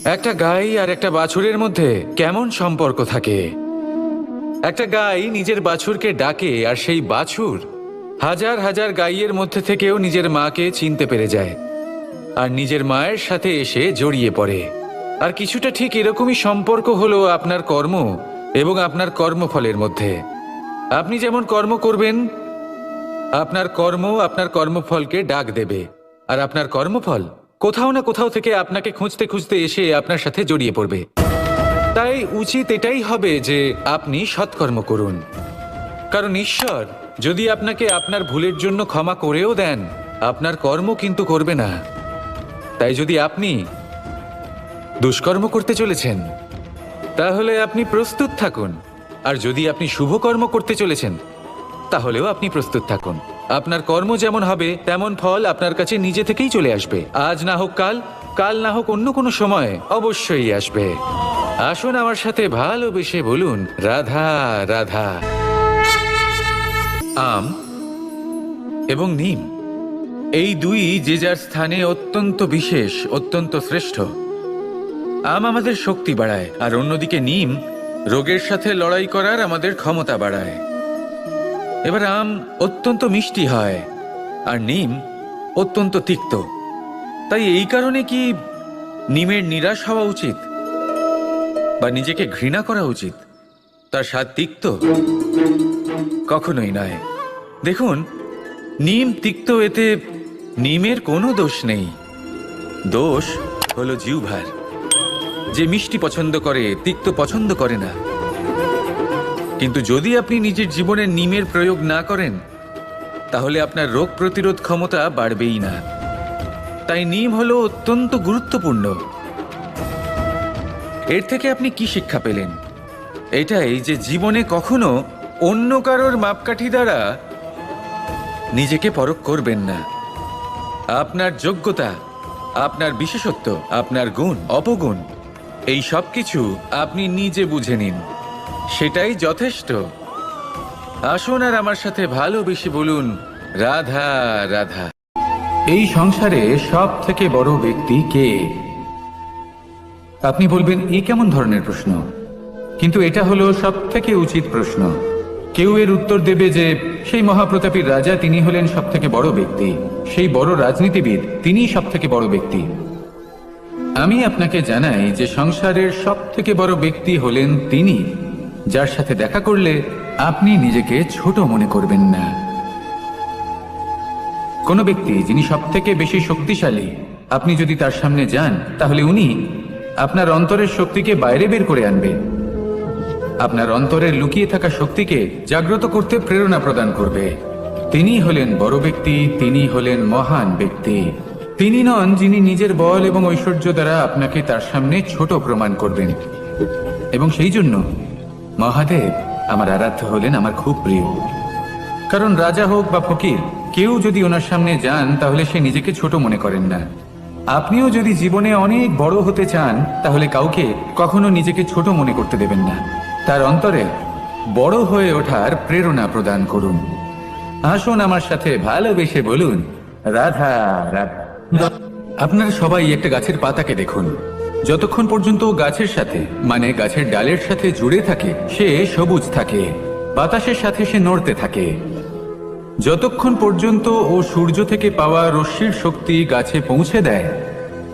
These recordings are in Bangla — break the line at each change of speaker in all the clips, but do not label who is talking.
একটা গাই আর একটা বাছুরের মধ্যে কেমন সম্পর্ক থাকে? একটা গাই নিজের বাছুরকে ডাকে আর সেই বাছুর হাজার হাজার গাইয়ের মধ্যে থেকেও নিজের মাকে চিনতে পেরে যায় আর নিজের মায়ের সাথে এসে জড়িয়ে পড়ে। আর কিছুটা ঠিক এরকমই সম্পর্ক হলো আপনার কর্ম এবং আপনার কর্মফলের মধ্যে। আপনি যেমন কর্ম করবেন, আপনার কর্ম আপনার কর্মফলকে ডাক দেবে, আর আপনার কর্মফল কোথাও না কোথাও থেকে আপনাকে খুঁজতে খুঁজতে এসে আপনার সাথে জড়িয়ে পড়বে। তাই উচিত এটাই হবে যে আপনি সৎকর্ম করুন, কারণ ঈশ্বর যদি আপনাকে আপনার ভুলের জন্য ক্ষমা করেও দেন, আপনার কর্ম কিন্তু করবে না। তাই যদি আপনি দুষ্কর্ম করতে চলেছেন, তাহলে আপনি প্রস্তুত থাকুন, আর যদি আপনি শুভ কর্ম করতে চলেছেন, তাহলেও আপনি প্রস্তুত থাকুন। আপনার কর্ম যেমন হবে তেমন ফল আপনার কাছে নিজে থেকেই চলে আসবে। আজ না হোক কাল, কাল না হোক অন্য কোনো সময়, অবশ্যই আসবে। আসুন আমার সাথে ভালোবেসে বলুন, রাধা রাধা। আম এবং নিম, এই দুই যে যার স্থানে অত্যন্ত বিশেষ, অত্যন্ত শ্রেষ্ঠ। আম আমাদের শক্তি বাড়ায়, আর অন্যদিকে নিম রোগের সাথে লড়াই করার আমাদের ক্ষমতা বাড়ায়। এবার আম অত্যন্ত মিষ্টি হয় আর নিম অত্যন্ত তিক্ত। তাই এই কারণে কি নিমের নিরাশ হওয়া উচিত বা নিজেকে ঘৃণা করা উচিত? তার স্বাদ তিক্ত? কখনোই নয়। দেখুন, নিম তিক্ত, এতে নিমের কোনো দোষ নেই। দোষ হলো জিহ্বার, যে মিষ্টি পছন্দ করে, তিক্ত পছন্দ করে না। কিন্তু যদি আপনি নিজের জীবনে নিমের প্রয়োগ না করেন, তাহলে আপনার রোগ প্রতিরোধ ক্ষমতা বাড়বেই না। তাই নিম হলো অত্যন্ত গুরুত্বপূর্ণ। এর থেকে আপনি কি শিক্ষা পেলেন? এটাই যে জীবনে কখনো অন্য কারোর মাপকাঠি দ্বারা নিজেকে পরখ করবেন না। আপনার যোগ্যতা, আপনার বিশেষত্ব, আপনার গুণ অপগুণ, এই সব কিছু আপনি নিজে বুঝে নিন, সেটাই যথেষ্ট। আসুন আর আমার সাথে ভালোবেসে বলুন, রাধা রাধা। এই সংসারে সব থেকে বড় ব্যক্তি কে? আপনি বলবেন, এ কেমন ধরনের প্রশ্ন? কিন্তু এটা হলো সব থেকে উচিত প্রশ্ন। কেউ এর উত্তর দেবে যে সেই মহাপ্রতাপী রাজা, তিনি হলেন সব থেকে বড় ব্যক্তি, সেই বড় রাজনীতিবিদ, তিনিই সব থেকে বড় ব্যক্তি। আমি আপনাকে জানাই যে সংসারের সব থেকে বড় ব্যক্তি হলেন তিনি, যার সাথে দেখা করলে আপনি নিজেকে ছোট মনে করবেন না। কোন ব্যক্তি যিনি সব থেকে বেশি শক্তিশালী, আপনি যদি তার সামনে যান, তাহলে উনি আপনার অন্তরের শক্তিকে বাইরে বের করে আনবে, আপনার অন্তরের লুকিয়ে থাকা শক্তিকে জাগ্রত করতে প্রেরণা প্রদান করবে। তিনি হলেন বড় ব্যক্তি, তিনি হলেন মহান ব্যক্তি। তিনি নন যিনি নিজের বল এবং ঐশ্বর্য দ্বারা আপনাকে তার সামনে ছোট প্রমাণ করবেন। এবং সেই জন্য মহাদেব আমার আরাধ্য হলেন আমার খুব প্রিয়। কারণ রাজা হোক বা ফকির, কেউ যদি ওনার সামনে যান, তাহলে সে নিজেকে ছোট মনে করেন না। আপনিও যদি জীবনে অনেক বড় হতে চান, তাহলে কাউকে কখনো নিজেকে ছোট মনে করতে দেবেন না। তার অন্তরে বড় হয়ে ওঠার প্রেরণা প্রদান করুন। আসুন আমার সাথে ভালোবেসে বলুন, রাধা রাধা। আপনারা সবাই একটা গাছের পাতাকে দেখুন। যতক্ষণ পর্যন্ত গাছের সাথে, মানে গাছের ডালের সাথে জুড়ে থাকে, সে সবুজ থাকে, বাতাসের সাথে সে নড়তে থাকে। যতক্ষণ পর্যন্ত ও সূর্য থেকে পাওয়া রশ্মির শক্তি গাছে পৌঁছে দেয়,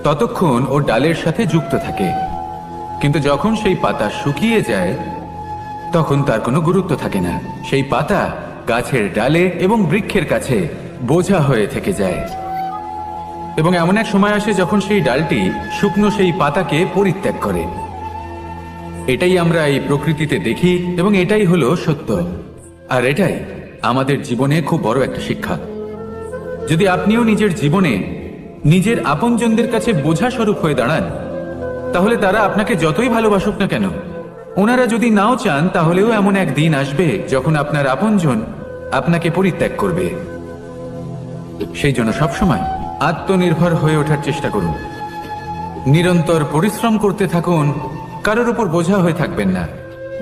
ততক্ষণ ও ডালের সাথে যুক্ত থাকে। কিন্তু যখন সেই পাতা শুকিয়ে যায়, তখন তার কোনো গুরুত্ব থাকে না। সেই পাতা গাছের ডালে এবং বৃক্ষের কাছে বোঝা হয়ে থেকে যায়। এবং এমন এক সময় আসে যখন সেই ডালটি শুকনো সেই পাতাকে পরিত্যাগ করে। এটাই আমরা এই প্রকৃতিতে দেখি এবং এটাই হলো সত্য। আর এটাই আমাদের জীবনে খুব বড় একটা শিক্ষা। যদি আপনিও নিজের জীবনে নিজের আপনজনদের কাছে বোঝা স্বরূপ হয়ে দাঁড়ান, তাহলে তারা আপনাকে যতই ভালোবাসুক না কেন, ওনারা যদি নাও চান, তাহলেও এমন এক দিন আসবে যখন আপনার আপনজন আপনাকে পরিত্যাগ করবে। সেই জন্য সবসময় আত্মনির্ভর হয়ে ওঠার চেষ্টা করুন, নিরন্তর পরিশ্রম করতে থাকুন। কারোর উপর বোঝা হয়ে থাকবেন না,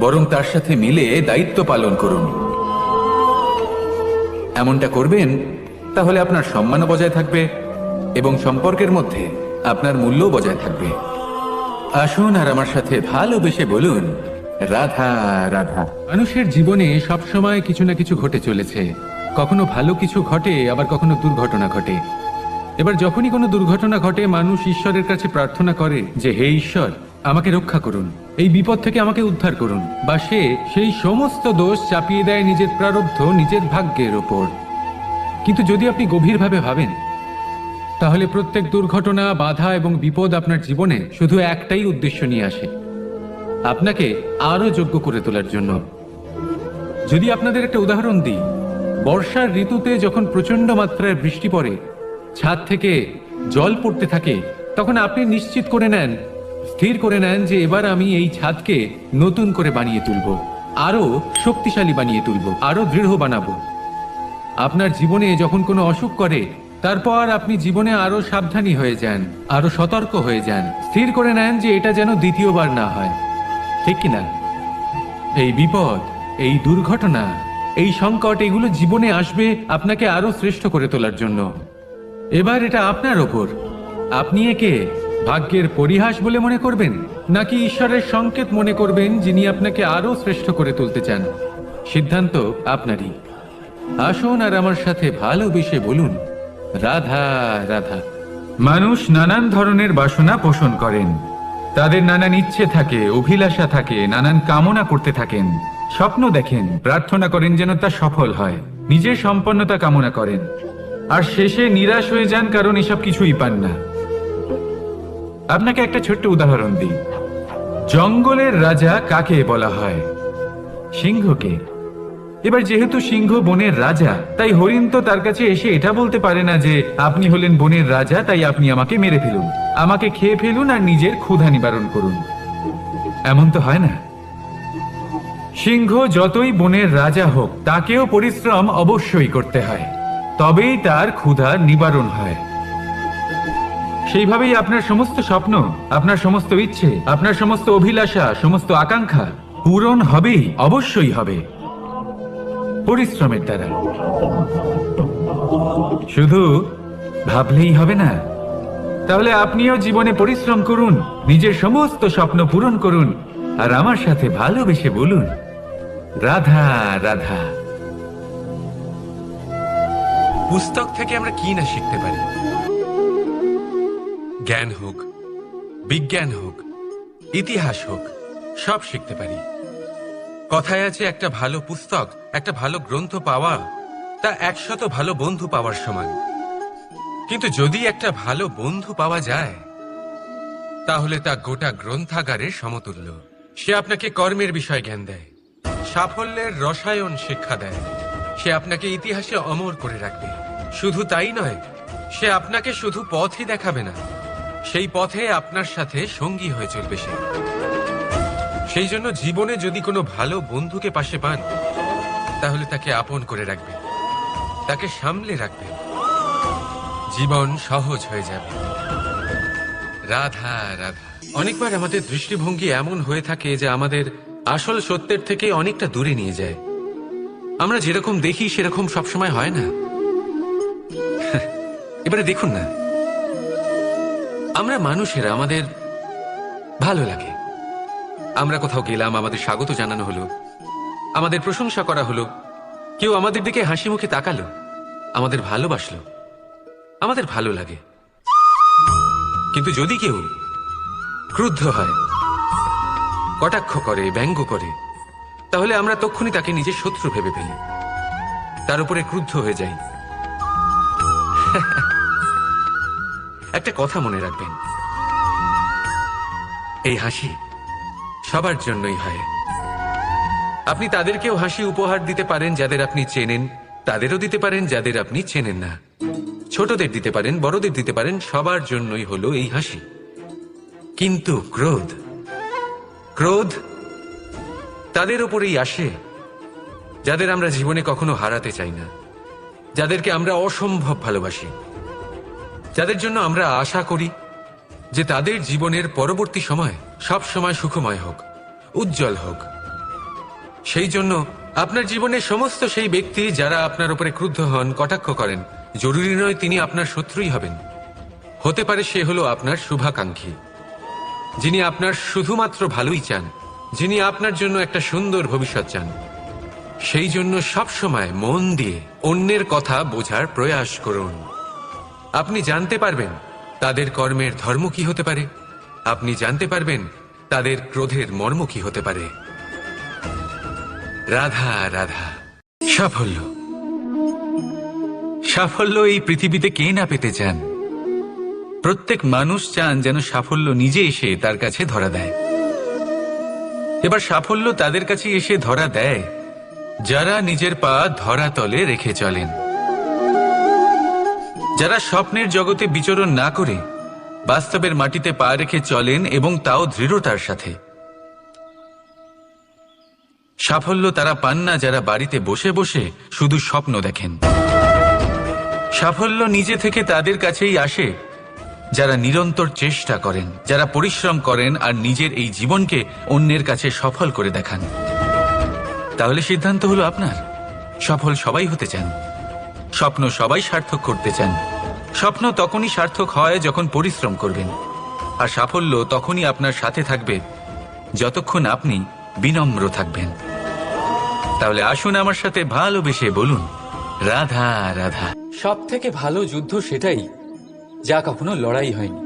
বরং তার সাথে মিলে দায়িত্ব পালন করুন। এমনটা করবেন, তাহলে আপনার সম্মানও বজায় থাকবে এবং সম্পর্কের মধ্যে আপনার মূল্যও বজায় থাকবে। আসুন আর আমার সাথে ভালোবেসে বলুন, রাধা রাধা। মানুষের জীবনে সবসময় কিছু না কিছু ঘটে চলেছে। কখনো ভালো কিছু ঘটে, আবার কখনো দুর্ঘটনা ঘটে। এবার যখনই কোনো দুর্ঘটনা ঘটে, মানুষ ঈশ্বরের কাছে প্রার্থনা করে যে হে ঈশ্বর, আমাকে রক্ষা করুন, এই বিপদ থেকে আমাকে উদ্ধার করুন। বা সে সেই সমস্ত দোষ চাপিয়ে দেয় নিজের প্রারব্ধ, নিজের ভাগ্যের ওপর। কিন্তু যদি আপনি গভীরভাবে ভাবেন, তাহলে প্রত্যেক দুর্ঘটনা, বাধা এবং বিপদ আপনার জীবনে শুধু একটাই উদ্দেশ্য নিয়ে আসে, আপনাকে আরো যোগ্য করে তোলার জন্য। যদি আপনাদের একটা উদাহরণ দিই, বর্ষার ঋতুতে যখন প্রচন্ড মাত্রায় বৃষ্টি পড়ে, ছাদ থেকে জল পড়তে থাকে, তখন আপনি নিশ্চিত করে নেন, স্থির করে নেন যে এবার আমি এই ছাদকে নতুন করে বানিয়ে তুলব, আরো শক্তিশালী বানিয়ে তুলব, আরো দৃঢ় বানাবো। আপনার জীবনে যখন কোনো অসুখ করে, তারপর আপনি জীবনে আরো সাবধানী হয়ে যান, আরো সতর্ক হয়ে যান, স্থির করে নেন যে এটা যেন দ্বিতীয়বার না হয়। ঠিক কিনা? এই বিপদ, এই দুর্ঘটনা, এই সংকট, এগুলো জীবনে আসবে আপনাকে আরো শ্রেষ্ঠ করে তোলার জন্য। এবার এটা আপনার ওপর। আপনি একে ভাগ্যের পরিহাস বলে মনে করবেন, নাকি ঈশ্বরের সংকেত মনে করবেন, যিনি আপনাকে আরো শ্রেষ্ঠ করে তুলতে চান। সিদ্ধান্ত আপনারই। আসুন আর আমার সাথে ভালোবেসে বলুন, রাধা রাধা। মানুষ নানান ধরনের বাসনা পোষণ করেন। তাদের নানান ইচ্ছে থাকে, অভিলাষা থাকে, নানান কামনা করতে থাকেন, স্বপ্ন দেখেন, প্রার্থনা করেন যেন তা সফল হয়, নিজের সম্পন্নতা কামনা করেন, আর শেষে নিরাশ হয়ে যান কারণ এসব কিছুই পান না। আপনাকে একটা ছোট্ট উদাহরণ দিই। জঙ্গলের রাজা কাকে বলা হয়? সিংহকে। এবার যেহেতু সিংহ বনের রাজা, তাই হরিণ তো তার কাছে এসে এটা বলতে পারে না যে আপনি হলেন বনের রাজা, তাই আপনি আমাকে মেরে ফেলুন, আমাকে খেয়ে ফেলুন আর নিজের ক্ষুধা নিবারণ করুন। এমন তো হয় না। সিংহ যতই বনের রাজা হোক, তাকেও পরিশ্রম অবশ্যই করতে হয়, তবেই তার ক্ষুধা নিবারণ হয়। সেইভাবেই আপনার সমস্ত স্বপ্ন, আপনার সমস্ত ইচ্ছে, আপনার সমস্ত অভিলাষা, সমস্ত আকাঙ্ক্ষা পূরণ হবেই, অবশ্যই হবে, পরিশ্রমের দ্বারা। শুধু ভাবলেই হবে না। তাহলে আপনিও জীবনে পরিশ্রম করুন, নিজের সমস্ত স্বপ্ন পূরণ করুন, আর আমার সাথে ভালোবেসে বলুন, রাধা রাধা। পুস্তক থেকে আমরা কি না শিখতে পারি। জ্ঞান হোক, বিজ্ঞান হোক, ইতিহাস হোক, সব শিখতে পারি। কথায় আছে, একটা ভালো পুস্তক, একটা ভালো গ্রন্থ পাওয়া তা 100 ভালো বন্ধু পাওয়ার সমান। কিন্তু যদি একটা ভালো বন্ধু পাওয়া যায়, তাহলে তা গোটা গ্রন্থাগারের সমতুল্য। সে আপনাকে কর্মের বিষয় জ্ঞান দেয়, সাফল্যের রসায়ন শিক্ষা দেয়, সে আপনাকে ইতিহাসে অমর করে রাখবে। শুধু তাই নয়, সে আপনাকে শুধু পথই দেখাবে না, সেই পথে আপনার সাথে সঙ্গী হয়ে চলবে সে। সেই জন্য জীবনে যদি কোনো ভালো বন্ধুকে পাশে পান, তাহলে তাকে আপন করে রাখবে, তাকে সামলে রাখবে, জীবন সহজ হয়ে যাবে। রাধা রাধা। অনেকবার আমাদের দৃষ্টিভঙ্গি এমন হয়ে থাকে যে আমাদের আসল সত্যের থেকে অনেকটা দূরে নিয়ে যায়। আমরা যেরকম দেখি সেরকম সবসময় হয় না। এবারে দেখুন না, আমরা মানুষেরা, আমাদের ভালো লাগে, আমরা কোথাও গেলাম, আমাদের স্বাগত জানানো হলো, আমাদের প্রশংসা করা হলো, কেউ আমাদের দিকে হাসি মুখে তাকালো, আমাদের ভালোবাসলো, আমাদের ভালো লাগে। কিন্তু যদি কেউ ক্রুদ্ধ হয়, কটাক্ষ করে, ব্যঙ্গ করে, তাহলে আমরা তক্ষুনি তাকে নিজের শত্রু ভেবে ফেলি, তার উপরে ক্রুদ্ধ হয়ে যাই। একটা কথা মনে রাখবেন, এই হাসি সবার জন্যই হয়। আপনি তাদেরকেও হাসি উপহার দিতে পারেন যাদের আপনি চেনেন, তাদেরও দিতে পারেন যাদের আপনি চেনেন না, ছোটদের দিতে পারেন, বড়দের দিতে পারেন, সবার জন্যই হলো এই হাসি। কিন্তু ক্রোধ, ক্রোধ তাদের উপরেই আসে যাদের আমরা জীবনে কখনো হারাতে চাই না, যাদেরকে আমরা অসম্ভব ভালোবাসি, যাদের জন্য আমরা আশা করি যে তাদের জীবনের পরবর্তী সময় সব সময় সুখময় হোক, উজ্জ্বল হোক। সেই জন্য আপনার জীবনের সমস্ত সেই ব্যক্তি যারা আপনার উপরে ক্রুদ্ধ হন, কটাক্ষ করেন, জরুরি নয় তিনি আপনার শত্রুই হবেন, হতে পারে সে হলো আপনার শুভাকাঙ্ক্ষী।
যিনি আপনার শুধুমাত্র ভালোই চান, যিনি আপনার জন্য একটা সুন্দর ভবিষ্যৎ চান। সেই জন্য সবসময় মন দিয়ে অন্যের কথা বোঝার প্রয়াস করুন। আপনি জানতে পারবেন তাদের কর্মের ধর্ম কি হতে পারে, আপনি জানতে পারবেন তাদের ক্রোধের মর্ম কি হতে পারে। রাধা রাধা। সাফল্য, সাফল্য এই পৃথিবীতে কে না পেতে চান? প্রত্যেক মানুষ চান যেন সাফল্য নিজে এসে তার কাছে ধরা দেয়। এবার সাফল্য তাদের কাছে এসে ধরা দেয় যারা নিজের পা ধরাতলে রেখে চলেন, যারা স্বপ্নের জগতে বিচরণ না করে বাস্তবের মাটিতে পা রেখে চলেন এবং তাও দৃঢ়তার সাথে। সাফল্য তারা পান না যারা বাড়িতে বসে বসে শুধু স্বপ্ন দেখেন। সাফল্য নিজে থেকে তাদের কাছেই আসে যারা নিরন্তর চেষ্টা করেন, যারা পরিশ্রম করেন আর নিজের এই জীবনকে অন্যের কাছে সফল করে দেখান। তাহলে সিদ্ধান্ত হলো আপনার। সফল সবাই হতে চান, স্বপ্ন সবাই সার্থক করতে চান। স্বপ্ন তখনই সার্থক হয় যখন পরিশ্রম করবেন, আর সাফল্য তখনই আপনার সাথে থাকবে যতক্ষণ আপনি বিনম্র থাকবেন। তাহলে আসুন আমার সাথে ভালোবেসে বলুন, রাধা রাধা।
সব থেকে ভালো যুদ্ধ সেটাই যা কখনো লড়াই হয়নি,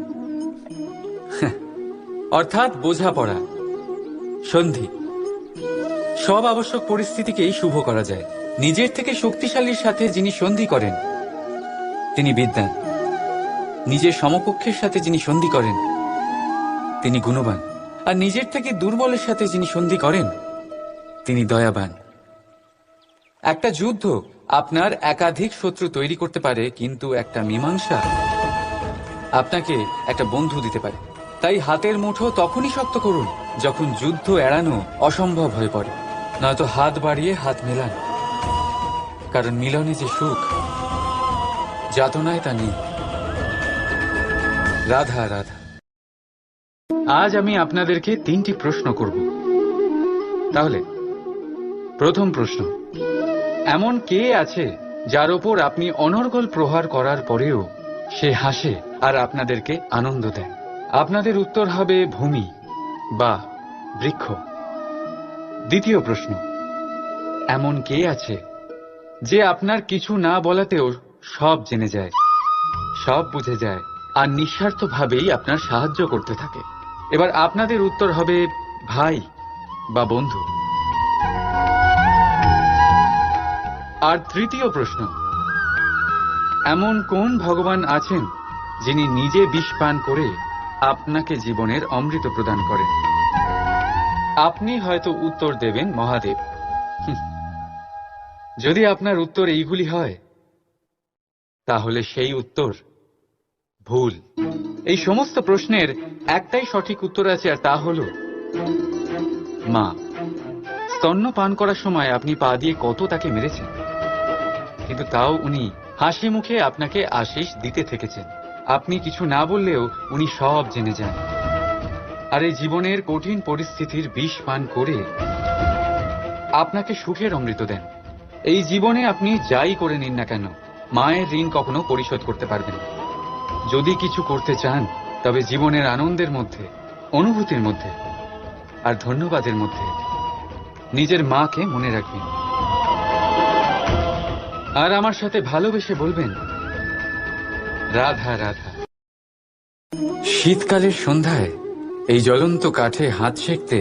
অর্থাৎ বোঝাপড়া, সন্ধি। সব আবশ্যক পরিস্থিতিকেই শুভ করা যায়। নিজের থেকে শক্তিশালীর সাথে যিনি সন্ধি করেন তিনি বিদ্বান, নিজের সমকক্ষের সাথে যিনি সন্ধি করেন তিনি গুণবান, আর নিজের থেকে দুর্বলের সাথে যিনি সন্ধি করেন তিনি দয়াবান। একটা যুদ্ধ আপনার একাধিক শত্রু তৈরি করতে পারে, কিন্তু একটা মীমাংসা আপনাকে একটা বন্ধু দিতে পারে। তাই হাতের মুঠো তখনই শক্ত করুন যখন যুদ্ধ এড়ানো অসম্ভব হয়ে পড়ে, নয়তো হাত বাড়িয়ে হাত মেলান, কারণ মিলনে যে সুখ, যাতনায় তা নেই। রাধা রাধা। আজ আমি আপনাদেরকে 3টি প্রশ্ন করব। তাহলে প্রথম প্রশ্ন, এমন কে আছে যার ওপর আপনি অনর্গল প্রহার করার পরেও সে হাসে আর আপনাদেরকে আনন্দ দেয়? আপনাদের উত্তর হবে ভূমি বা বৃক্ষ। দ্বিতীয় প্রশ্ন, এমন কে আছে যে আপনার কিছু না বলাতেও সব জেনে যায়, সব বুঝে যায় আর নিঃস্বার্থভাবেই আপনার সাহায্য করতে থাকে? এবার আপনাদের উত্তর হবে ভাই বা বন্ধু। আর তৃতীয় প্রশ্ন, এমন কোন ভগবান আছেন যিনি নিজে বিষ পান করে আপনাকে জীবনের অমৃত প্রদান করেন? আপনি হয়তো উত্তর দেবেন মহাদেব। যদি আপনার উত্তর এইগুলি হয় তাহলে সেই উত্তর ভুল। এই সমস্ত প্রশ্নের একটাই সঠিক উত্তর আছে, আর তা হল মা। স্তন্য পান করার সময় আপনি পা দিয়ে কত তাকে মেরেছেন, কিন্তু তাও উনি হাসি মুখে আপনাকে আশিস দিতে থেকেছেন। আপনি কিছু না বললেও উনি সব জেনে যান, আর এই জীবনের কঠিন পরিস্থিতির বিষ পান করে আপনাকে সুখের অমৃত দেন। এই জীবনে আপনি যাই করে নিন না কেন, মায়ের ঋণ কখনো পরিশোধ করতে পারবেন না। যদি কিছু করতে চান তবে জীবনের আনন্দের মধ্যে, অনুভূতির মধ্যে আর ধন্যবাদের মধ্যে নিজের মাকে মনে রাখবেন, আর আমার সাথে ভালোবেসে বলবেন, রাধা রাধা। শীতকালের সন্ধ্যায় এই জ্বলন্ত কাঠে হাত সেঁকতে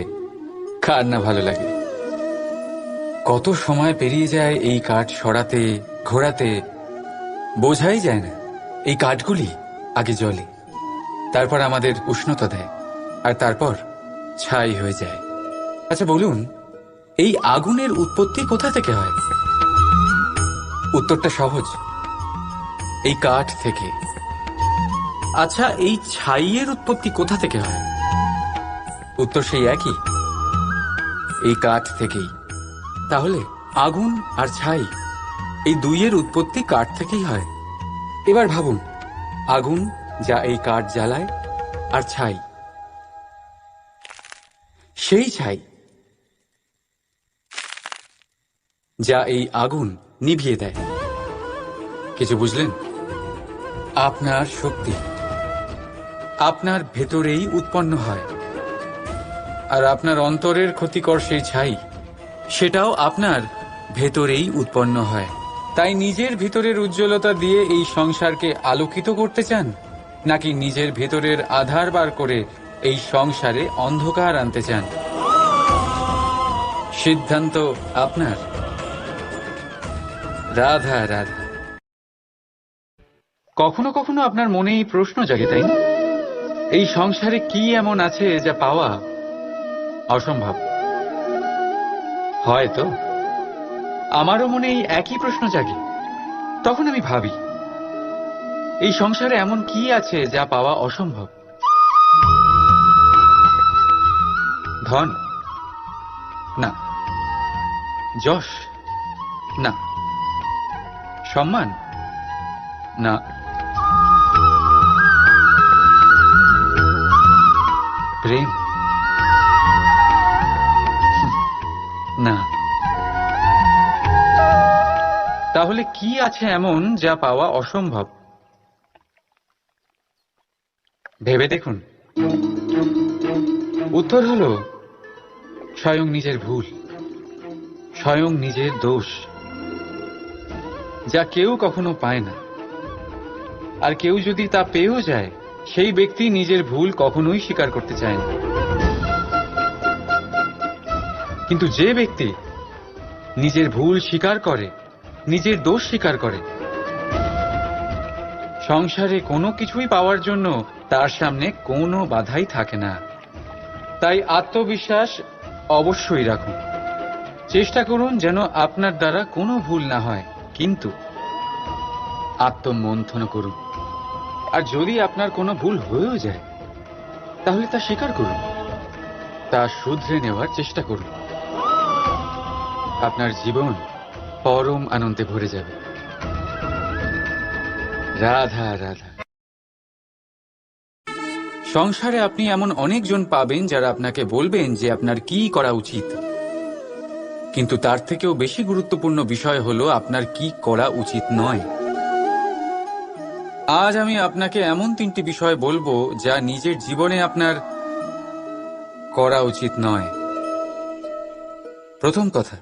কার না ভালো লাগে? কত সময় পেরিয়ে যায় এই কাঠ সরাতে, ঘোরাতে, বোঝাই যায় না। এই কাঠগুলি আগে জ্বলে, তারপর আমাদের উষ্ণতা দেয়, আর তারপর ছাই হয়ে যায়। আচ্ছা বলুন, এই আগুনের উৎপত্তি কোথা থেকে হয়? উত্তরটা সহজ, এই কাঠ থেকে। আচ্ছা, এই ছাইয়ের উৎপত্তি কোথা থেকে হয়? উত্তর সেই একই, এই কাঠ থেকেই। তাহলে আগুন আর ছাই, এই দুইয়ের উৎপত্তি কাঠ থেকেই হয়। এবার ভাবুন, আগুন যা এই কাঠ জ্বালায়, আর ছাই সেই ছাই যা এই আগুন নিভিয়ে দেয়। কিছু বুঝলেন? আপনার শক্তি আপনার ভেতরেই উৎপন্ন হয়, আর আপনার অন্তরের ক্ষতিকর সেই ছাই, সেটাও আপনার ভেতরেই উৎপন্ন হয়। তাই নিজের ভিতরের উজ্জ্বলতা দিয়ে এই সংসারকে আলোকিত করতে চান, নাকি নিজের ভেতরের আধার বার করে এই সংসারে অন্ধকার আনতে চান? সিদ্ধান্ত আপনার। রাধা রাধা। কখনো কখনো আপনার মনে এই প্রশ্ন জাগে, তাই না? এই সংসারে কি এমন আছে যা পাওয়া অসম্ভব? হয়তো আমারও মনে এই একই প্রশ্ন জাগে। তখন আমি ভাবি, এই সংসারে এমন কি আছে যা পাওয়া অসম্ভব? ধন? না। যশ? না। সম্মান? না। প্রেম? না। তাহলে কি আছে এমন যা পাওয়া অসম্ভব? ভেবে দেখুন। উত্তর হলো স্বয়ং নিজের ভুল, স্বয়ং নিজের দোষ, যা কেউ কখনো পায় না। আর কেউ যদি তা পেয়েও যায়, সেই ব্যক্তি নিজের ভুল কখনোই স্বীকার করতে চায় না। কিন্তু যে ব্যক্তি নিজের ভুল স্বীকার করে, নিজের দোষ স্বীকার করে, সংসারে কোনো কিছুই পাওয়ার জন্য তার সামনে কোনো বাধাই থাকে না। তাই আত্মবিশ্বাস অবশ্যই রাখুন। চেষ্টা করুন যেন আপনার দ্বারা কোনো ভুল না হয়, কিন্তু আত্মমন্থন করুন। আর যদি আপনার কোনো ভুল হয়েও যায়, তাহলে তা স্বীকার করুন, তা শুধরে নেওয়ার চেষ্টা করুন। আপনার জীবন পরম আনন্দে ভরে যাবে। রাধা রাধা। সংসারে আপনি এমন অনেকজন পাবেন যারা আপনাকে বলবেন যে আপনার কি করা উচিত, কিন্তু তার থেকেও বেশি গুরুত্বপূর্ণ বিষয় হলো আপনার কি করা উচিত নয়। আজ আমি আপনাকে এমন 3টি বিষয় বলবো যা নিজের জীবনে আপনার করা উচিত নয়। প্রথম কথা,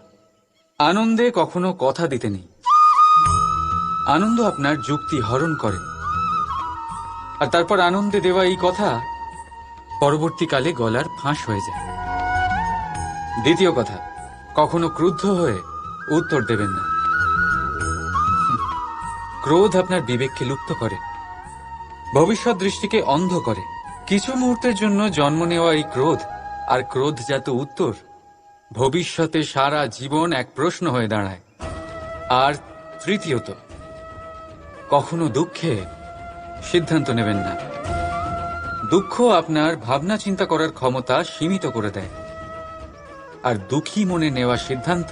আনন্দে কখনো কথা দিতে নেই। আনন্দ আপনার যুক্তি হরণ করে, আর তারপর আনন্দে দেওয়া এই কথা পরবর্তীকালে গলার ফাঁস হয়ে যায়। দ্বিতীয় কথা, কখনো ক্রুদ্ধ হয়ে উত্তর দেবেন না। ক্রোধ আপনার বিবেককে লুপ্ত করে, ভবিষ্যৎ দৃষ্টিকে অন্ধ করে। কিছু মুহূর্তের জন্য জন্ম নেওয়া এই ক্রোধ আর ক্রোধজাত উত্তর ভবিষ্যতে সারা জীবন এক প্রশ্ন হয়ে দাঁড়ায়। আর তৃতীয়ত, কখনো দুঃখে সিদ্ধান্ত নেবেন না। দুঃখ আপনার ভাবনা চিন্তা করার ক্ষমতা সীমিত করে দেয়, আর দুঃখী মনে নেওয়া সিদ্ধান্ত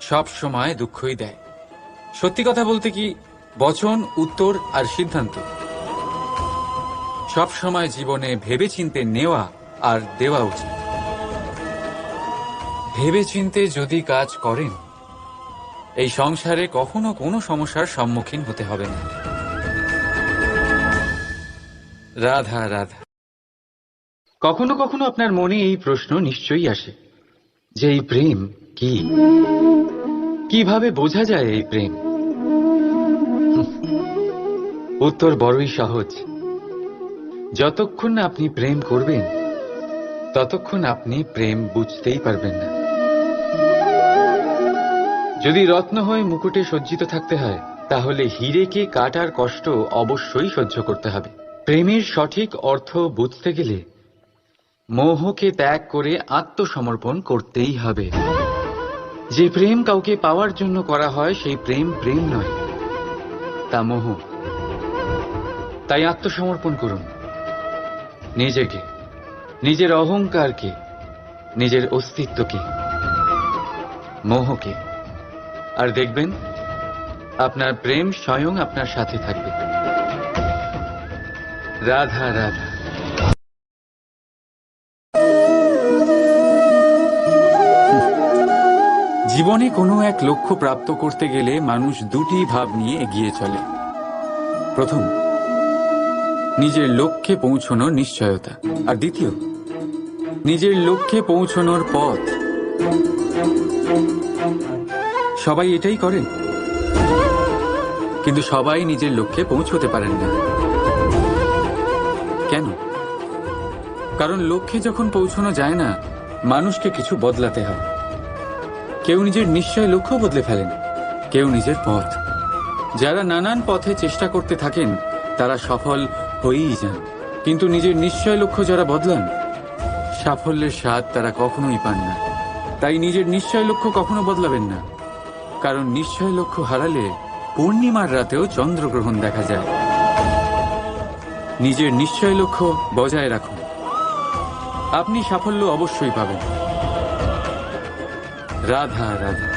সব সময় দুঃখই দেয়। সত্যি কথা বলতে কি, বচন, উত্তর আর সিদ্ধান্ত সব সময় জীবনে ভেবেচিন্তে নেওয়া আর দেওয়া উচিত। ভেবেচিন্তে যদি কাজ করেন, এই সংসারে কখনো কোনো সমস্যার সম্মুখীন হতে হবে না। রাধা রাধা। কখনো কখনো আপনার মনে এই প্রশ্ন নিশ্চয়ই আসে যে এই প্রেম কি, কিভাবে বোঝা যায় এই প্রেম? উত্তর বড়ই সহজ। যতক্ষণ না আপনি প্রেম করবেন, ততক্ষণ আপনি প্রেম বুঝতেই পারবেন না। যদি রত্ন হয়ে মুকুটে সজ্জিত থাকতে হয়, তাহলে হীরেকে কাটার কষ্ট অবশ্যই সহ্য করতে হবে। প্রেমের সঠিক অর্থ বুঝতে গেলে মোহকে ত্যাগ করে আত্মসমর্পণ করতেই হবে। যে প্রেম কাউকে পাওয়ার জন্য করা হয়, সেই প্রেম প্রেম নয়, তা মোহ। তাই আত্মসমর্পণ করুন নিজেকে, নিজের অহংকারকে, নিজের অস্তিত্বকে, মোহকে, আর দেখবেন আপনার প্রেম স্বয়ং আপনার সাথে থাকবে। রাধা রাধা। জীবনে কোনো এক লক্ষ্য প্রাপ্ত করতে গেলে মানুষ দুটি ভাব নিয়ে এগিয়ে চলে। প্রথম, নিজের লক্ষ্যে পৌঁছানোর নিশ্চয়তা, আর দ্বিতীয়, নিজের লক্ষ্যে পৌঁছানোর পথ। সবাই এটাই করেন, কিন্তু সবাই নিজের লক্ষ্যে পৌঁছতে পারেন না। কেন? কারণ লক্ষ্যে যখন পৌঁছানো যায় না, মানুষকে কিছু বদলাতে হয়। কেউ নিজের নিশ্চয় লক্ষ্য বদলে ফেলেন, কেউ নিজের পথ। যারা নানান পথে চেষ্টা করতে থাকেন তারা সফল হয়েই যান, কিন্তু নিজের নিশ্চয় লক্ষ্য যারা বদলান, সাফল্যের স্বাদ তারা কখনোই পান না। তাই নিজের নিশ্চয় লক্ষ্য কখনো বদলাবেন না, কারণ নিশ্চয় লক্ষ্য হারালে পূর্ণিমার রাতেও চন্দ্রগ্রহণ দেখা যায়। নিজের নিশ্চয় লক্ষ্য বজায় রাখুন, আপনি সাফল্য অবশ্যই পাবেন। রাধা রাধা।